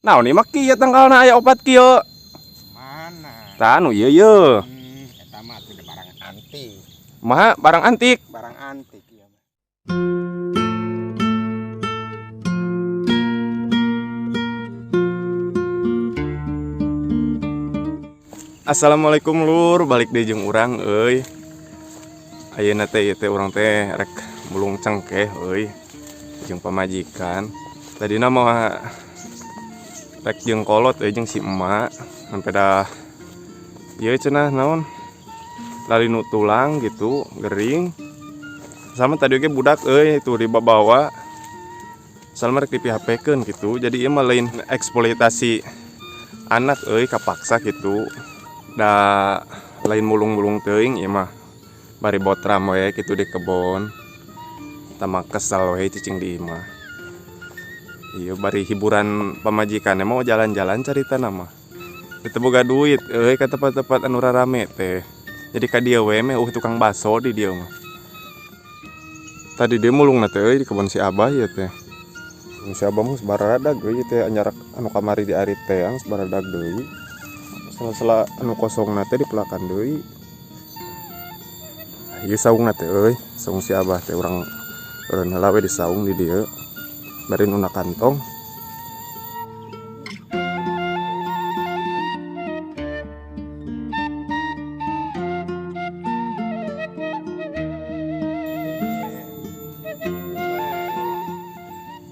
Naon ieu mah kieu tangkalna aya opat kieu. Mana? Tanu ieu yeuh. Eta mah teh barang antik. Kumaha barang antik. Barang antik ieu mah. Assalamualaikum lur, balik deui jeung urang euy. Ayeuna teh ieu teh urang teh rek mulung cengkeh euy jeung pamajikan. Tadina mah rek jeung kolot euy jeung si emak sampai dah ieu cenah naon lali nu tulang gitu gering. Sama tadi ge budak euy itu dibawa salma rek dipihapekeun gitu. Jadi ieu mah lain eksploitasi anak euy kapaksa gitu. Da lain mulung-mulung teuing ieu mah bari botram we kitu di kebon. Tama kesel we cicing di imah. Ieu bari hiburan pamajikan mau jalan-jalan caritana mah. Teu boga duit euy ka tempat-tempat anu rarame teh. Jadi ka dieu we meh tukang baso di dieu mah. Tadi dia mulungna teh euy di kebon si Abah ieu teh. Si Abah mah sabaradag euy teh anyar anu kamari di ari teang sabaradag deui. Sela-sela anu kosongna teh dipelakan deui. Ieu saungna teh euy, saung si Abah teh urang eureun heula we di saung di dieu. Bari nuna kantong.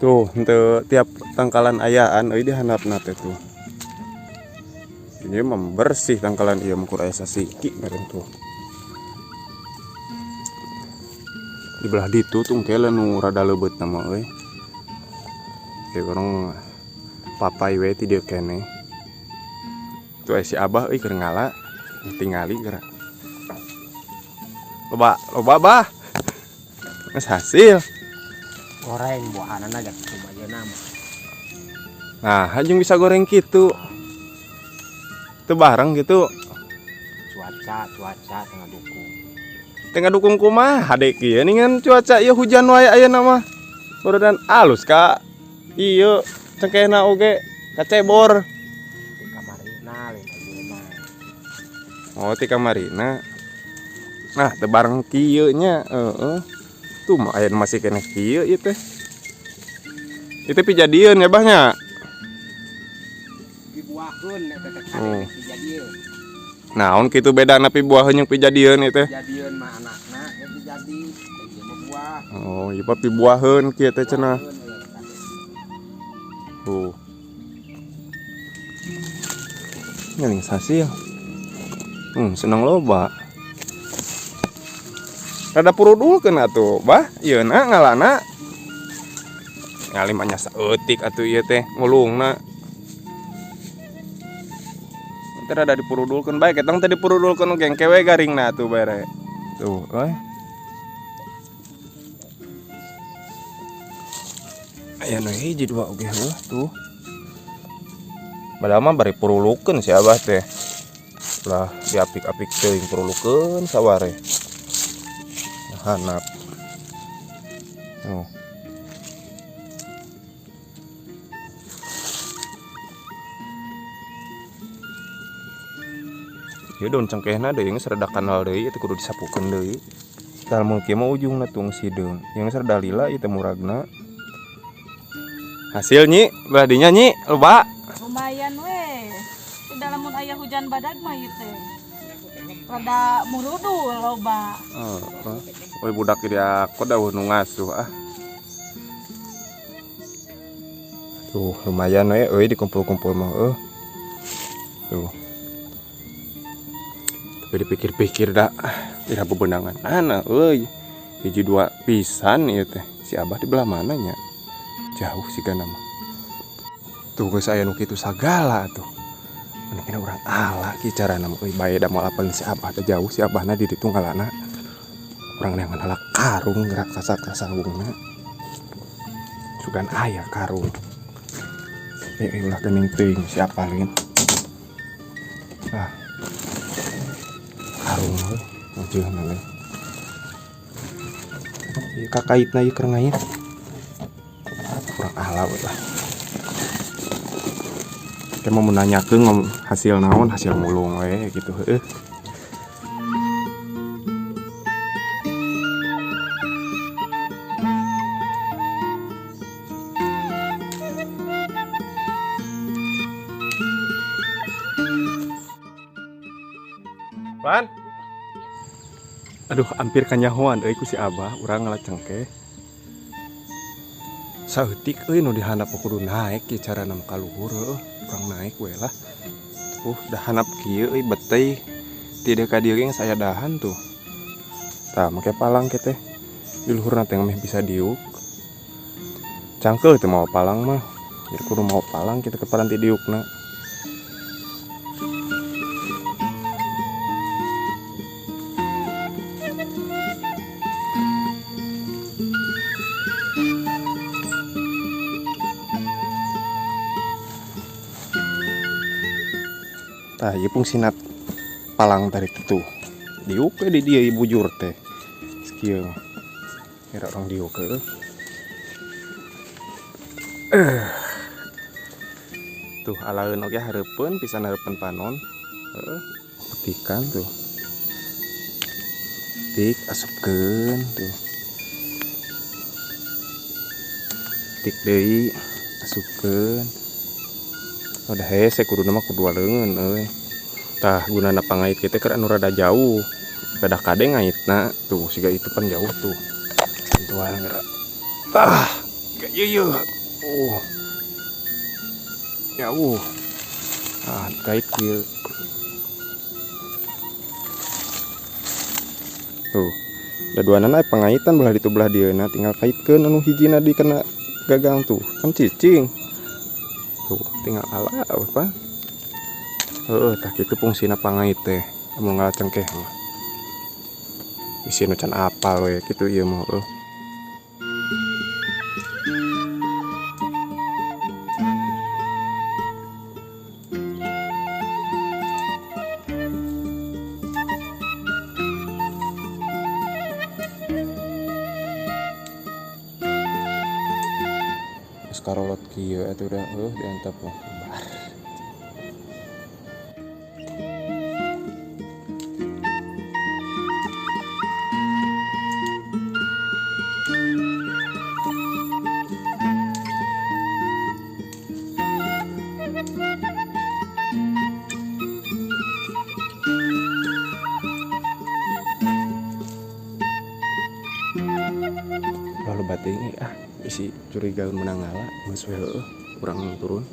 Tuh, henteu tiap tangkalan ayaan euy dihandapna teh tuh. Ini membersih tangkalan ieu mah aya sasiki bareng tuh. Di belah ditu tungkel nu rada leubeut na mah euy. Ieu urang papai we ti dieu keneh. Tuh si Abah euy keur ngala tingali geura. Loba Bah. Geus hasil. Goreng buahanana gak cuma ayeuna mah. Nah, hajung bisa goreng kitu. Teu bareng gitu. Cuaca tengah dukung. Tengah dukung kumaha hade kieu ningan cuaca ieu hujan wae ayeuna mah. Borodan alus ka ieu cengkehna oge kacebor. Di kamarina lain ayeuna. Oh, ti kamarina. Nah, teu bareng kieu nya, Tuh mah aya masih keneh kieu ieu teh. Ieu teh pijadieun ya Bahnya. Dibuahkeun eta teh Oh. dijadieun. Naon kitu bedana pibuaheun jeung pijadieun ieu teh? Dijadieun mah anakna ge dijadi, ieu mah buah. Oh, ieu mah pibuaheun kieu teh cenah. Tuh. Nyaling hasil. Seneng loba. Rada purudulkeun atuh, Bah. Ieuna ngalana. Ngali mah nya saeutik atuh ieu teh ngulungna. Teh rada dipurudulkeun bae ketang teh dipurudulkeun gengke we garingna atuh bare. Tuh, aya nu hiji dua oge heuh tuh. Padahal mah bari purulukeun si Abah teh. Lah diapik-apik teuing purulukeun saware. Hanap. Oh. Ieu daun cengkehna deui geus rada kanal deui teh kudu disapukeun deui. Tah mun kieu mah ujungna tung sideung. Yang geus rada lila ieu teh muragna. Hasil Nyi, belah dinya Nyi, loba. Lumayan we. Di dalam mun aya hujan badag mah ieu teh. Rada murudul loba. Oi budak ieu aku da nu ngasuh ah. Tuh lumayan we euy dikumpul-kumpul mah Tuh. Tapi dipikir-pikir dah tidak bebenangan ana euy. Hiji dua pisan ieu teh. Si Abah di belah mana nya? Jauh sigana mah. Tuh geus aya nu kitu sagala tuh. Mending urang ala ki carana mah euy bae da moal apel si Abah teh jauh si Abahna di ditu ngalana. Urang neangan heula karung gerak kasawungna. Sugan aya karung. Ulah geuning teuing siapa lain. Karung euy, mujeunna we. Ieu kakaitna ieu keur ngait. Kurang ala we lah. Kayak mau nanyakeun hasil naon, hasil mulung we gitu heuh. Pan. Aduh, hampir kanyahoan euy ku si Abah, urang ngalacengke. Saeutik euy nu dihandap kudu naek kieu carana mah ka luhur heuh, urang naek we lah. Dah handap kieu euy beteuy. Ti deui ka dieu ge saya dahan tuh. Tah make palang ke teh. Di luhurna teh meh bisa diuk. Cangkeul teh mau palang mah. Jadi kudu mau palang kita ke paranti diukna. Tah ieu fungsinat palang tarik itu. Diuk di dia bujur teh. Skieu. Kira orang diuk ke. Tuh alaeun oge hareupeun pisan hareupeun panon. Petikan tuh. Tik asupkeun tuh. Tik deui asupkeun. Udah hese kudu nama kudu leungeun euy. Tah gunana pangait kitu keur anu rada jauh. Beda kade ngaitna tuh siga itu pan jauh tuh. Tentuan geura. Gak yeuh. Jauh. Kait kieu. Tuh. Da duanana pangaitan belah ditu belah dieuna tinggal kaitkeun anu hijina di kena gagang tuh. Kan cicing. Tuh tinggal ala apa? Tah kitu fungsina pangait teh. Mun ngalacengkeh mah. Bisi nu can apal we kitu ieu mah karolot kieu atuh udah diantep mah bar. Lalu bating isi curiga menang ngala geus we urang turun.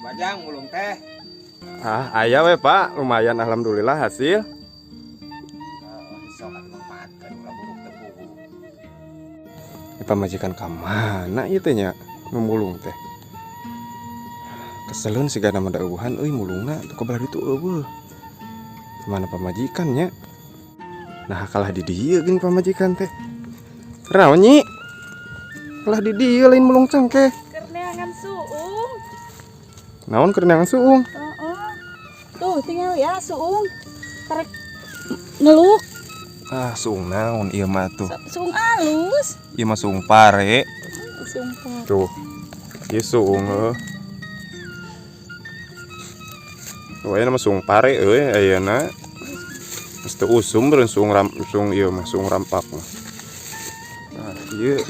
Bajang mulung teh. Aya we Pak, lumayan alhamdulillah hasil. Sok atuh mangpaatkeun ulah buruk teh pugu. Pamajikan ka mana ieu teh nya mulung teh. Keseleun sigana mah da eueuhan euy mulungna teu kabelah ditu eueuh. Mana pamajikan nya? Nah kalah di dieu geuning pamajikan teh. Raon nyi? Kalah di dieu lain mulung cangkeh. Keur neangan suung. Naon keur neangan suung? Tuh tinggal ya suung. Karek ngeluk. Suung naon ieu mah tuh? Suung alus. Ieu mah suung pare. Suung pare. Tuh. Ieu suung Wah, nama suung pare euy ayeuna. Geus teu usum beureun suung ieu mah suung rampak mah. Nah, ieu.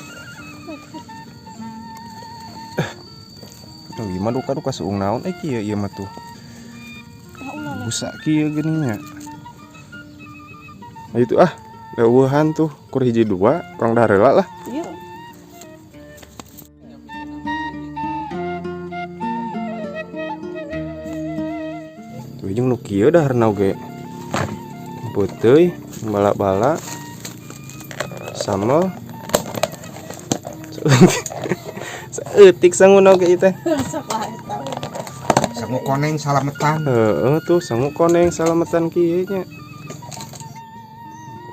Tuh gimana duka suung naon kieu ieu mah tuh. Busa kieu geuning nya. Nah itu eueuhan tuh kur hiji dua kurang dahareula lah. Iya. Tuh jeung nu kieu daharna oge. Peuteui, bala-bala. Sambal. Saeutik sangun oge ieu teh. Sangu koneng salametan. Tuh sangu koneng salametan kieu nya.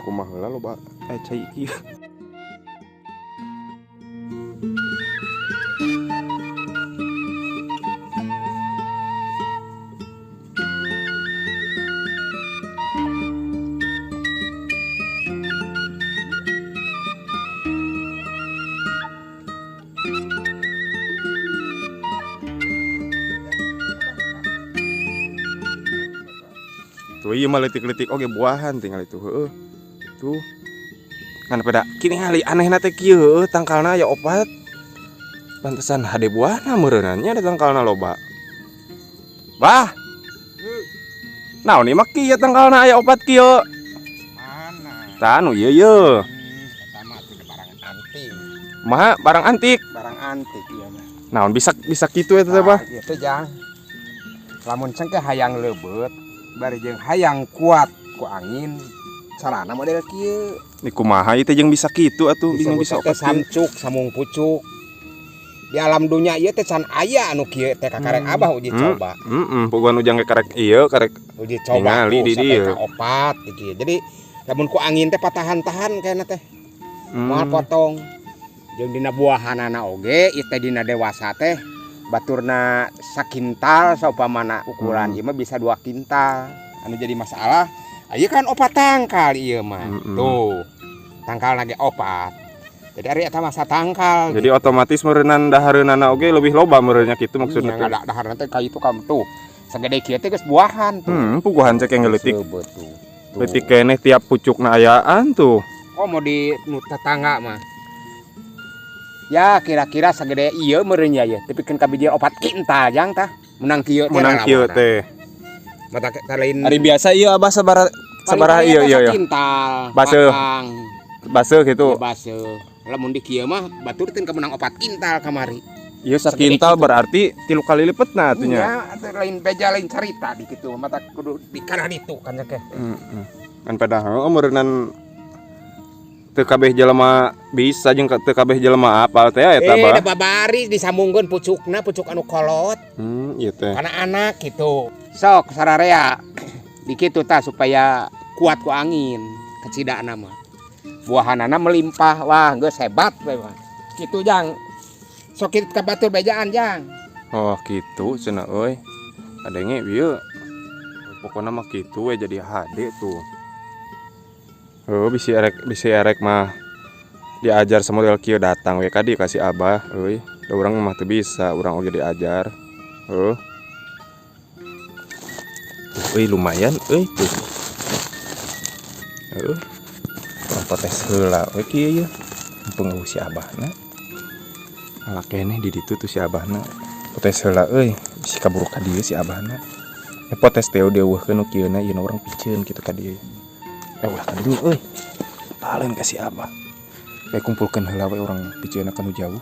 Kumaha heula loba cai kieu. Tuh iya mah letik-letik oge buahan tinggal itu heueuh. Tuh. Kan pada kini kali aneh teh kieu heueuh tangkalna aya opat. Pantesan hade buahna meureunannya ada tangkalna loba. Bah. Naon ieu mah kieu tangkalna aya opat kieu. Mana? Tanu ieu. Eta mah teh barang antik. Mah barang antik. Barang antik ieu mah. Naon bisa kitu eta teh bah. Ieu teh jang. Lamun cengke hayang leubeut, bari jeung hayang kuat ku angin. Sarana model kieu. Ni kumaha ieu teh jeung bisa kitu atuh bingung bisa teh opat kieu. samcuk samung pucuk. Di alam dunia ieu teh can aya anu kieu teh kakarek abah uji coba. Puguhan ujang ge karek ieu karek Uji coba ningali tuh di sampai dieu. ka opat kieu. Jadi lamun ku angin teh patahan-tahan kayana teh. Moal Hmm. potong. Jeung dina buahanana oge ieu teh dina dewasa teh baturna sakintal saupamana ukuran ieu mah bisa 2 kintal. Anu jadi masalah ieu kan opat tangkal ieu mah. Tuh. Tangkal lagi opat. Jadi ari eta mah satangkal. Jadi otomatis meureunana dahareunana oge lebih loba meureunnya kitu maksudna teh. Ada daharna teh ka itu kam tuh. Sagede kieu teh geus buahan tuh. Puguhan cek yang leutik. Betul. Leutik keneh tiap pucukna ayaan tuh. Oh mau di nu tetangga mah. Ya kira-kira sagede ieu meureun ya. Tapi kan kabiji 4 kintal jang tah. Menang kieu teh. Menang kieu teh. Mata lain. Ari biasa ieu abah sabaraha ieu. Kintal. Baseuh. Patang. Baseuh gitu. Baseuh. Lamun di kieu mah batur teh kemenang 4 kintal kamari. Ieu sakintal berarti 3 kali lipetna atunya. Ya, atuh lain beja lain cerita di kitu. Mata kudu di kana ditu kan teh. Kan padahal meureunnan teu kabeh jelema bisa jeung teu kabeh jelema apal teh eta bah. Da babari disambungkeun pucukna, pucuk anu kolot. Ieu teh. Kana anak gitu. Sok sararea di kitu tah supaya kuat ku angin kecidakna mah. Buahanana melimpah, wah geus hebat we mah. Kitu jang. Sok kitu ka batur bejaan jang. Oh gitu cenah euy. Adenge ieu. Pokona mah kitu we jadi HD tuh. Oh bisi erek mah diajar sama model kieu datang we ka dieu kasih abah euy. Da urang mah teu bisa, urang oge diajar. Heuh. Euy lumayan euy tuh. Heuh. Urang potes heula we kieu ye. Mumpung si abahna. Ala keneh di ditu tuh si abahna. Potes heula euy, bisi kaburu ka dieu si abahna. Potes teh deuweuhkeun nu kieuna ieu urang piceun kitu ka dieu. Ulah ka dieu euy. Talen ka si abah. Bae kumpulkeun heula we urang piceun ka nu jauh.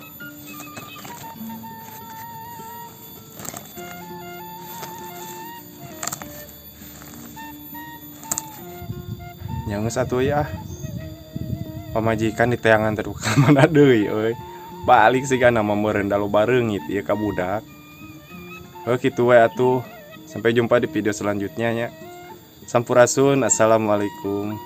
Nyageus atuh ya. Pamajikan di teangan terbuka mana deui euy. Balik sih kan nama meureun da loba reungit ieu ka budak. Heuh kitu we atuh. Sampai jumpa di video selanjutnya nya. Sampurasun. Assalamualaikum.